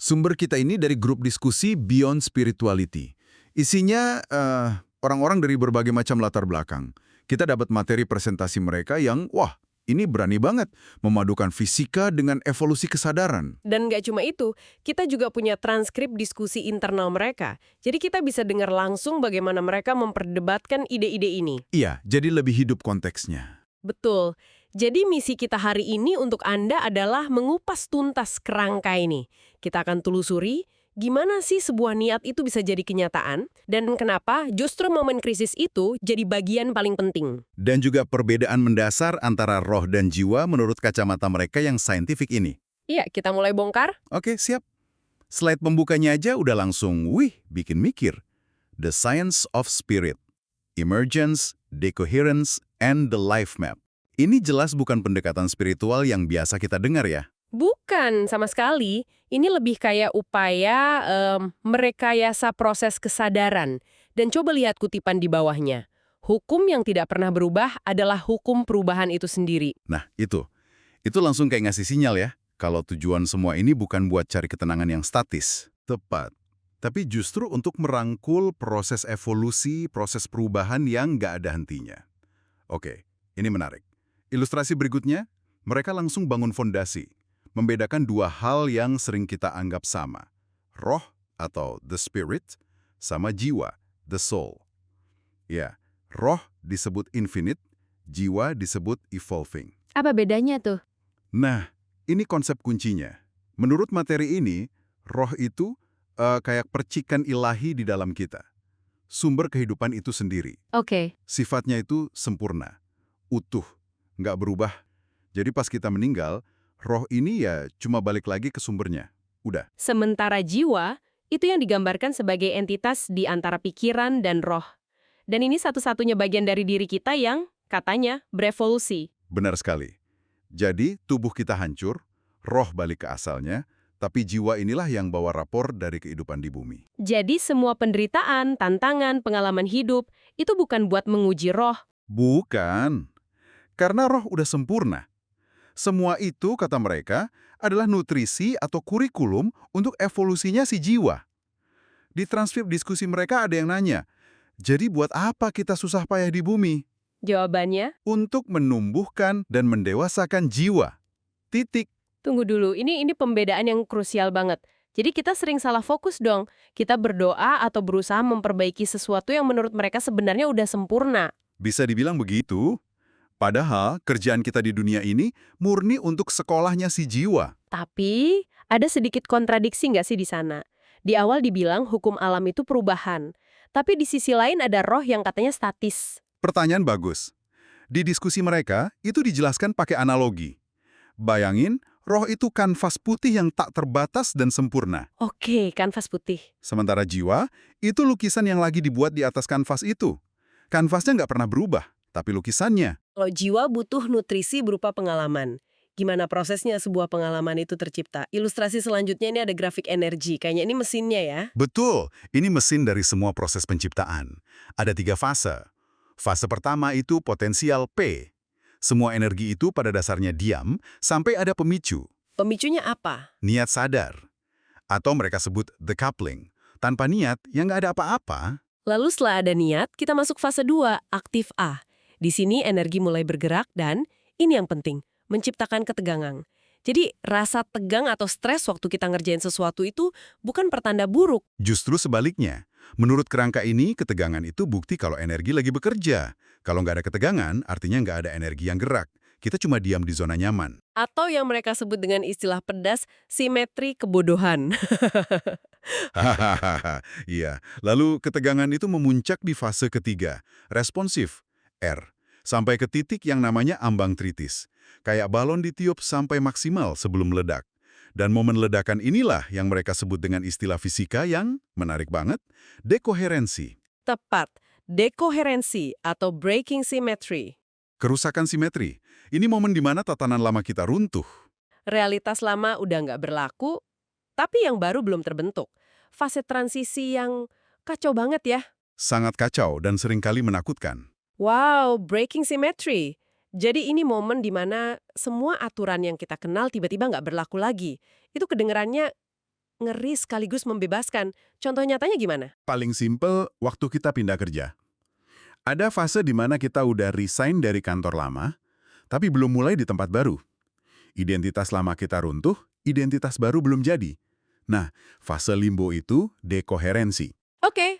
Sumber kita ini dari grup diskusi Beyond Spirituality. Isinya orang-orang dari berbagai macam latar belakang. Kita dapat materi presentasi mereka yang, wah, ini berani banget memadukan fisika dengan evolusi kesadaran. Dan nggak cuma itu, kita juga punya transkrip diskusi internal mereka. Jadi kita bisa dengar langsung bagaimana mereka memperdebatkan ide-ide ini. Iya, jadi lebih hidup konteksnya. Betul. Jadi misi kita hari ini untuk Anda adalah mengupas tuntas kerangka ini. Kita akan telusuri gimana sih sebuah niat itu bisa jadi kenyataan, dan kenapa justru momen krisis itu jadi bagian paling penting. Dan juga perbedaan mendasar antara roh dan jiwa menurut kacamata mereka yang saintifik ini. Iya, kita mulai bongkar. Oke, siap. Slide pembukanya aja udah langsung, bikin mikir. The Science of Spirit, Emergence, Decoherence, and the Life Map. Ini jelas bukan pendekatan spiritual yang biasa kita dengar ya. Bukan, sama sekali. Ini lebih kayak upaya merekayasa proses kesadaran. Dan coba lihat kutipan di bawahnya. Hukum yang tidak pernah berubah adalah hukum perubahan itu sendiri. Nah, itu langsung kayak ngasih sinyal ya, kalau tujuan semua ini bukan buat cari ketenangan yang statis. Tepat. Tapi justru untuk merangkul proses evolusi, proses perubahan yang nggak ada hentinya. Oke, ini menarik. Ilustrasi berikutnya, mereka langsung bangun fondasi, membedakan dua hal yang sering kita anggap sama. Roh atau the spirit, sama jiwa, the soul. Ya, roh disebut infinite, jiwa disebut evolving. Apa bedanya tuh? Nah, ini konsep kuncinya. Menurut materi ini, roh itu kayak percikan ilahi di dalam kita. Sumber kehidupan itu sendiri. Oke. Sifatnya itu sempurna, utuh, nggak berubah. Jadi pas kita meninggal, roh ini ya cuma balik lagi ke sumbernya. Udah. Sementara jiwa, itu yang digambarkan sebagai entitas di antara pikiran dan roh. Dan ini satu-satunya bagian dari diri kita yang, katanya, berevolusi. Benar sekali. Jadi tubuh kita hancur, roh balik ke asalnya, tapi jiwa inilah yang bawa rapor dari kehidupan di bumi. Jadi semua penderitaan, tantangan, pengalaman hidup, itu bukan buat menguji roh. Bukan. Karena roh udah sempurna. Semua itu, kata mereka, adalah nutrisi atau kurikulum untuk evolusinya si jiwa. Di transkrip diskusi mereka ada yang nanya, jadi buat apa kita susah payah di bumi? Jawabannya, Untuk menumbuhkan dan mendewasakan jiwa. Titik. tunggu dulu, ini pembedaan yang krusial banget. Jadi kita sering salah fokus dong. Kita berdoa atau berusaha memperbaiki sesuatu yang menurut mereka sebenarnya udah sempurna. Bisa dibilang begitu. Padahal kerjaan kita di dunia ini murni untuk sekolahnya si jiwa. Tapi, ada sedikit kontradiksi nggak sih di sana? Di awal dibilang hukum alam itu perubahan. Tapi di sisi lain ada roh yang katanya statis. Pertanyaan bagus. Di diskusi mereka, itu dijelaskan pakai analogi. Bayangin, roh itu kanvas putih yang tak terbatas dan sempurna. Oke, kanvas putih. Sementara jiwa, itu lukisan yang lagi dibuat di atas kanvas itu. Kanvasnya nggak pernah berubah, tapi lukisannya. Kalau jiwa butuh nutrisi berupa pengalaman. Gimana prosesnya sebuah pengalaman itu tercipta? Ilustrasi selanjutnya ini ada grafik energi. Kayaknya ini mesinnya ya. Betul, ini mesin dari semua proses penciptaan. Ada 3 fase. Fase pertama itu potensial P. Semua energi itu pada dasarnya diam sampai ada pemicu, Pemicunya apa? niat sadar. Atau mereka sebut the coupling. Tanpa niat, ya nggak ada apa-apa. Lalu setelah ada niat, kita masuk fase 2, aktif A. Di sini energi mulai bergerak dan, ini yang penting, menciptakan ketegangan. Jadi rasa tegang atau stres waktu kita ngerjain sesuatu itu bukan pertanda buruk. Justru sebaliknya. Menurut kerangka ini, ketegangan itu bukti kalau energi lagi bekerja. Kalau nggak ada ketegangan, artinya nggak ada energi yang gerak. Kita cuma diam di zona nyaman. Atau yang mereka sebut dengan istilah pedas, simetri kebodohan. Hahaha, iya. Lalu ketegangan itu memuncak di fase ketiga, responsif, R, sampai ke titik yang namanya ambang tritis. Kayak balon ditiup sampai maksimal sebelum meledak. Dan momen ledakan inilah yang mereka sebut dengan istilah fisika yang, menarik banget, dekoherensi. Tepat, dekoherensi atau breaking symmetry. Kerusakan simetri. Ini momen di mana tatanan lama kita runtuh. Realitas lama udah nggak berlaku, tapi yang baru belum terbentuk. Fase transisi yang kacau banget ya. Sangat kacau dan seringkali menakutkan. Wow, breaking symmetry. Jadi ini momen di mana semua aturan yang kita kenal tiba-tiba nggak berlaku lagi. Itu kedengerannya Ngeri sekaligus membebaskan. Contoh nyatanya gimana? Paling simpel, waktu kita pindah kerja. Ada fase di mana kita udah resign dari kantor lama, tapi belum mulai di tempat baru. Identitas lama kita runtuh, identitas baru belum jadi. Nah, fase limbo itu dekoherensi. Oke.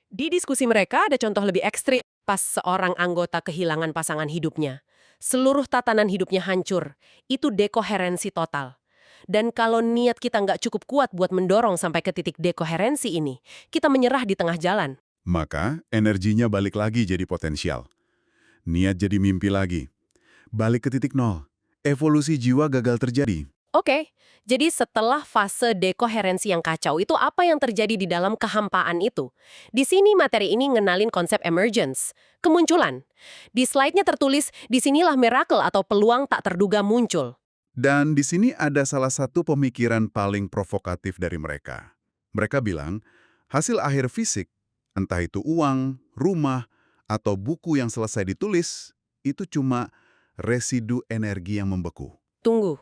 Di diskusi mereka ada contoh lebih ekstrim. Pas seorang anggota kehilangan pasangan hidupnya. Seluruh tatanan hidupnya hancur. Itu dekoherensi total. Dan kalau niat kita nggak cukup kuat buat mendorong sampai ke titik dekoherensi ini, kita menyerah di tengah jalan. Maka, energinya balik lagi jadi potensial. Niat jadi mimpi lagi. Balik ke titik nol. Evolusi jiwa gagal terjadi. Oke, jadi setelah fase dekoherensi yang kacau, itu apa yang terjadi di dalam kehampaan itu? Di sini materi ini ngenalin konsep emergence, kemunculan. Di slide-nya tertulis, disinilah miracle atau peluang tak terduga muncul. Dan di sini ada salah satu pemikiran paling provokatif dari mereka. Mereka bilang, hasil akhir fisik, entah itu uang, rumah, atau buku yang selesai ditulis, itu cuma residu energi yang membeku. Tunggu,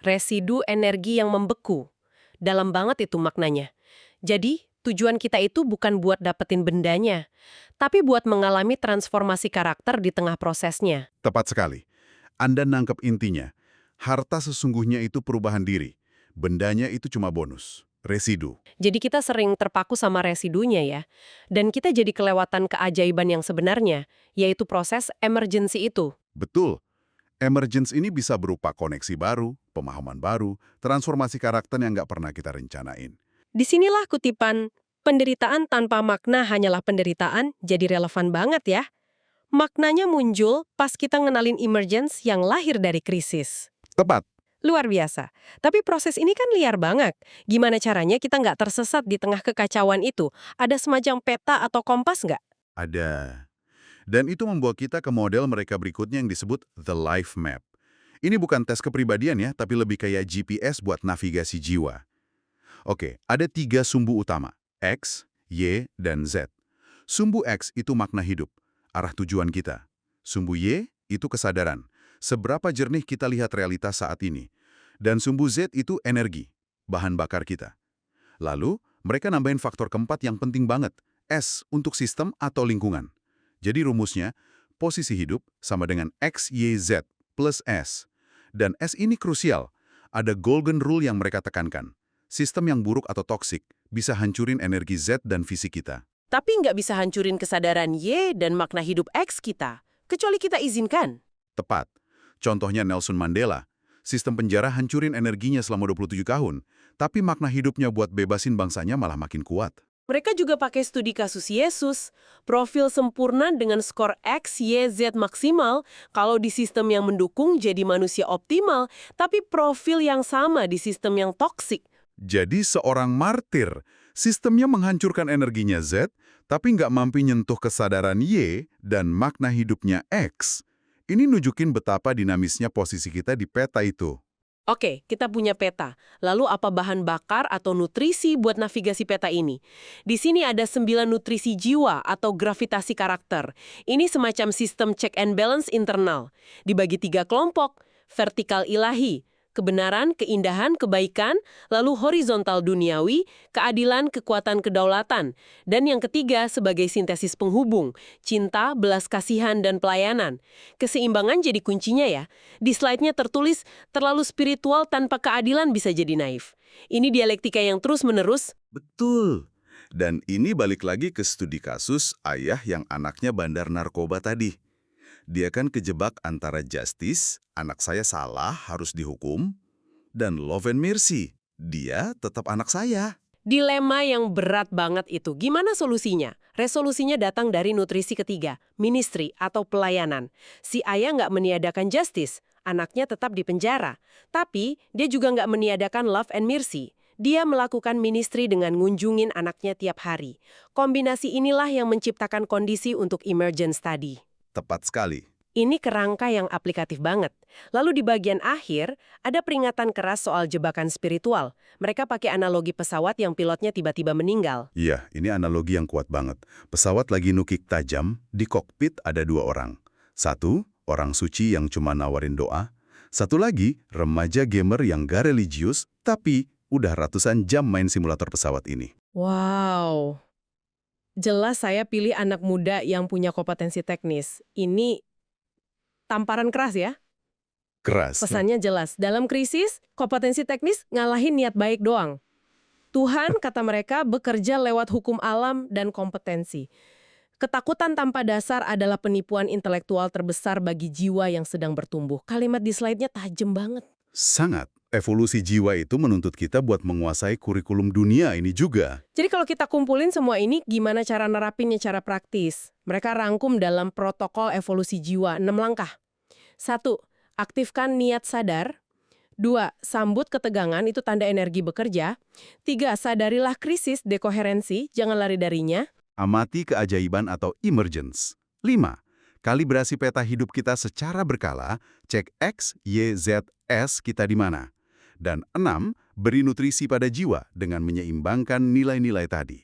residu energi yang membeku. Dalam banget itu maknanya. Jadi, tujuan kita itu bukan buat dapetin bendanya, tapi buat mengalami transformasi karakter di tengah prosesnya. Tepat sekali. Anda nangkep intinya. Harta sesungguhnya itu perubahan diri. Bendanya itu cuma bonus, residu. Jadi kita sering terpaku sama residunya ya. Dan kita jadi kelewatan keajaiban yang sebenarnya, yaitu proses emergency itu. Betul. Emergence ini bisa berupa koneksi baru, pemahaman baru, transformasi karakter yang nggak pernah kita rencanain. Disinilah kutipan, penderitaan tanpa makna hanyalah penderitaan, jadi relevan banget ya. Maknanya muncul pas kita ngenalin emergence yang lahir dari krisis. Tepat. Luar biasa. Tapi proses ini kan liar banget. Gimana caranya kita nggak tersesat di tengah kekacauan itu? Ada semacam peta atau kompas nggak? Ada. Dan itu membawa kita ke model mereka berikutnya yang disebut The Life Map. Ini bukan tes kepribadian ya, tapi lebih kayak GPS buat navigasi jiwa. Oke, ada 3 sumbu utama, X, Y, dan Z. Sumbu X itu makna hidup, arah tujuan kita. Sumbu Y itu kesadaran, seberapa jernih kita lihat realitas saat ini. Dan sumbu Z itu energi, bahan bakar kita. Lalu, mereka nambahin faktor keempat yang penting banget, S untuk sistem atau lingkungan. Jadi rumusnya, posisi hidup sama dengan X, Y, Z plus S. Dan S ini krusial. Ada golden rule yang mereka tekankan. Sistem yang buruk atau toksik bisa hancurin energi Z dan fisik kita. Tapi nggak bisa hancurin kesadaran Y dan makna hidup X kita, kecuali kita izinkan. Tepat. Contohnya Nelson Mandela. Sistem penjara hancurin energinya selama 27 tahun, tapi makna hidupnya buat bebasin bangsanya malah makin kuat. Mereka juga pakai studi kasus Yesus, profil sempurna dengan skor X, Y, Z maksimal, kalau di sistem yang mendukung jadi manusia optimal, tapi profil yang sama di sistem yang toksik. Jadi seorang martir, sistemnya menghancurkan energinya Z, tapi nggak mampu nyentuh kesadaran Y dan makna hidupnya X. Ini nunjukin betapa dinamisnya posisi kita di peta itu. Oke, kita punya peta. Lalu apa bahan bakar atau nutrisi buat navigasi peta ini? Di sini ada 9 nutrisi jiwa atau gravitasi karakter. Ini semacam sistem check and balance internal. Dibagi 3 kelompok, vertikal ilahi, kebenaran, keindahan, kebaikan, lalu horizontal duniawi, keadilan, kekuatan, kedaulatan. Dan yang ketiga sebagai sintesis penghubung, cinta, belas kasihan, dan pelayanan. Keseimbangan jadi kuncinya ya. Di slide-nya tertulis, terlalu spiritual tanpa keadilan bisa jadi naif. Ini dialektika yang terus-menerus. Betul. Dan ini balik lagi ke studi kasus ayah yang anaknya bandar narkoba tadi. Dia kan kejebak antara justice, anak saya salah harus dihukum, dan love and mercy, dia tetap anak saya. Dilema yang berat banget itu. Gimana solusinya? Resolusinya datang dari nutrisi ketiga, ministry atau pelayanan. Si ayah nggak meniadakan justice, anaknya tetap di penjara. Tapi dia juga nggak meniadakan love and mercy. Dia melakukan ministry dengan ngunjungin anaknya tiap hari. Kombinasi inilah yang menciptakan kondisi untuk emergence tadi. Tepat sekali. Ini kerangka yang aplikatif banget. Lalu di bagian akhir, ada peringatan keras soal jebakan spiritual. Mereka pakai analogi pesawat yang pilotnya tiba-tiba meninggal. Iya, ini analogi yang kuat banget. Pesawat lagi nukik tajam, di kokpit ada 2 orang. Satu, orang suci yang cuma nawarin doa. Satu lagi, remaja gamer yang gak religius, tapi Udah ratusan jam main simulator pesawat ini. Wow. Jelas saya pilih anak muda yang punya kompetensi teknis. Ini tamparan keras ya. Keras. Pesannya jelas, dalam krisis, kompetensi teknis ngalahin niat baik doang. Tuhan, kata mereka, bekerja lewat hukum alam dan kompetensi. Ketakutan tanpa dasar adalah penipuan intelektual terbesar bagi jiwa yang sedang bertumbuh. Kalimat di slide-nya tajam banget. Sangat. Evolusi jiwa itu menuntut kita buat menguasai kurikulum dunia ini juga. Jadi kalau kita kumpulin semua ini, gimana cara nerapinnya secara praktis? Mereka rangkum dalam protokol evolusi jiwa 6 langkah. 1. Aktifkan niat sadar. 2. Sambut ketegangan, itu tanda energi bekerja. 3. Sadarilah krisis, dekoherensi, jangan lari darinya. Amati keajaiban atau emergence. 5. Kalibrasi peta hidup kita secara berkala, cek X, Y, Z, S kita di mana. Dan 6. Beri nutrisi pada jiwa dengan menyeimbangkan nilai-nilai tadi.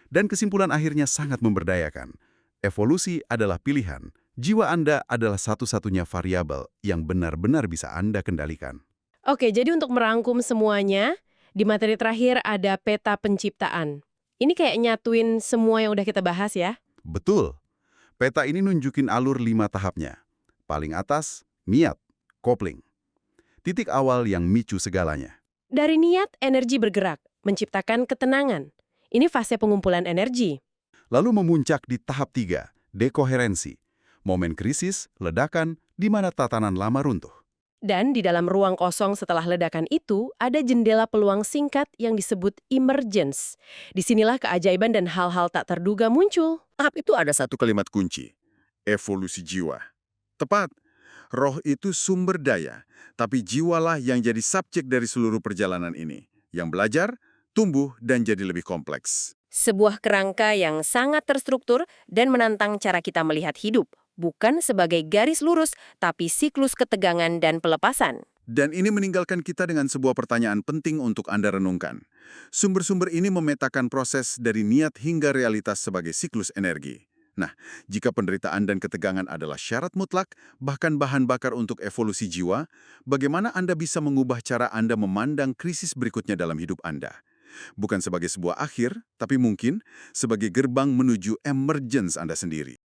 Dan kesimpulan akhirnya sangat memberdayakan. Evolusi adalah pilihan. Jiwa Anda adalah satu-satunya variabel yang benar-benar bisa Anda kendalikan. Oke, jadi untuk merangkum semuanya, di materi terakhir ada peta penciptaan. Ini kayak nyatuin semua yang udah kita bahas ya. Betul. Peta ini nunjukin alur 5 tahapnya. Paling atas, niat, kopling. Titik awal yang micu segalanya. Dari niat, energi bergerak, menciptakan ketenangan. Ini fase pengumpulan energi. Lalu memuncak di tahap 3, dekoherensi. Momen krisis, ledakan, di mana tatanan lama runtuh. Dan di dalam ruang kosong setelah ledakan itu, ada jendela peluang singkat yang disebut emergence. Disinilah keajaiban dan hal-hal tak terduga muncul. Tahap itu ada satu kalimat kunci, evolusi jiwa. Tepat, roh itu sumber daya, tapi jiwalah yang jadi subjek dari seluruh perjalanan ini. Yang belajar, tumbuh, dan jadi lebih kompleks. Sebuah kerangka yang sangat terstruktur dan menantang cara kita melihat hidup. Bukan sebagai garis lurus, tapi siklus ketegangan dan pelepasan. Dan ini meninggalkan kita dengan sebuah pertanyaan penting untuk Anda renungkan. Sumber-sumber ini memetakan proses dari niat hingga realitas sebagai siklus energi. Nah, jika penderitaan dan ketegangan adalah syarat mutlak, bahkan bahan bakar untuk evolusi jiwa, bagaimana Anda bisa mengubah cara Anda memandang krisis berikutnya dalam hidup Anda? Bukan sebagai sebuah akhir, tapi mungkin sebagai gerbang menuju emergence Anda sendiri.